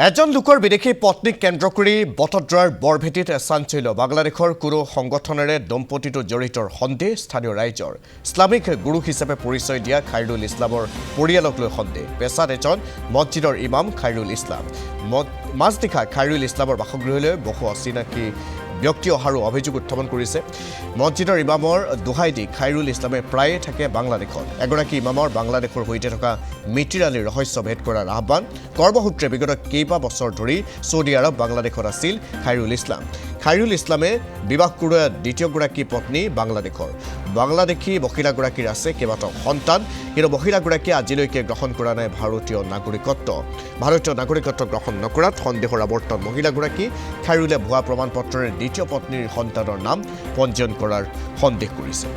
এজন লোকৰ বিদেশী পত্নীক কেন্দ্ৰ কৰি বটদ্ৰাৰ বৰভেটিত চাঞ্চল্য বাংলাদেশৰ কোনো সংগঠনেৰে দম্পতীটো জড়িতৰ সন্দেহ স্থানীয় ৰাইজৰ ইছলামিক গুৰু হিচাপে পৰিচয় দিয়া খাইৰুল ইছলামৰ পৰিয়ালক লৈ সন্দেহ পেছাত এজন মছজিদৰ ইমাম খাইৰুল ইছলাম মাজনিশা খাইৰুল ইছলামৰ বাসগৃহলৈ বহু অচিনাকি ব্যক্তি অহাৰো অভিযোগ উত্থাপন কৰিছে মছজিদৰ ইমামৰ দোহাই দি খাইৰুল ইছলামে প্ৰায়ে থাকে বাংলাদেশত এগৰাকী ইমামৰ বাংলাদেশৰ হৈতে থকা মিতিৰালিৰ ৰহস্য ভেদ কৰাৰ আহ্বান কৰ্মসূত্ৰে বিগত কেইবা বছৰ ধৰি সৌদি আৰব বাংলাদেশত আছিল খাইৰুল ইছলামে বিবাহ কৰোৱা দ্বিতীয়গৰাকী পত্নী বাংলাদেশী মহিলাগৰাকীৰ আছে কেইবাটাও সন্তান কিন্তু মহিলাগৰাকীয়ে আজিলৈকে গ্ৰহণ কৰা নাই ভাৰতীয় নাগৰিকত্ব গ্ৰহণ নকৰাত সন্দেহৰ আৱৰ্তন মহিলাগৰাকী খাইৰুলে ভুৱা প্ৰমাণ পত্ৰৰে দ্বিতীয় পত্নীৰ সন্তানৰ নাম পঞ্জীয়ন কৰাৰ সন্দেহ কৰিছে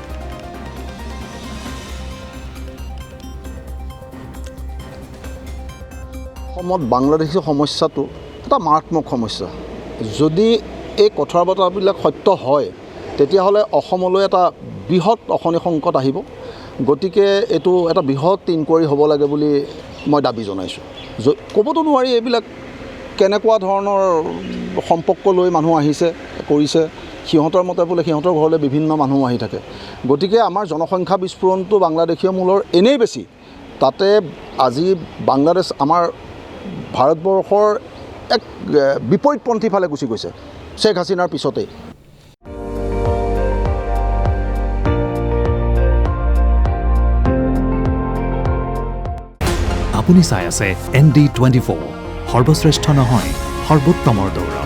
অসমত বাংলাদেশী সমস্যাটো এটা মাৰাত্মক সমস্যা যদি এই কথা বতৰাবিলাক সত্য হয় তেতিয়াহ'লে অসমলৈ এটা বৃহৎ অশনি সংকট আহিব গতিকে এইটো এটা বৃহৎ ইনকুৱাৰী হ'ব লাগে বুলি মই দাবী জনাইছোঁ ক'বতো নোৱাৰি এইবিলাক কেনেকুৱা ধৰণৰ সম্পৰ্ক লৈ মানুহ আহিছে কৰিছে সিহঁতৰ মতে বোলে সিহঁতৰ ঘৰলৈ বিভিন্ন মানুহ আহি থাকে গতিকে আমাৰ জনসংখ্যা বিস্ফোৰণটো বাংলাদেশীয় মূলৰ এনেই বেছি তাতে আজি বাংলাদেশ আমাৰ ভাৰতবৰ্ষৰ এক বিপৰীতপন্থী ফালে গুচি গৈছে শেখ হাছিনাৰ পিছতেই আপুনি চাই আছে ND24 সৰ্বশ্ৰেষ্ঠ নহয় সৰ্বোত্তমৰ দৌৰ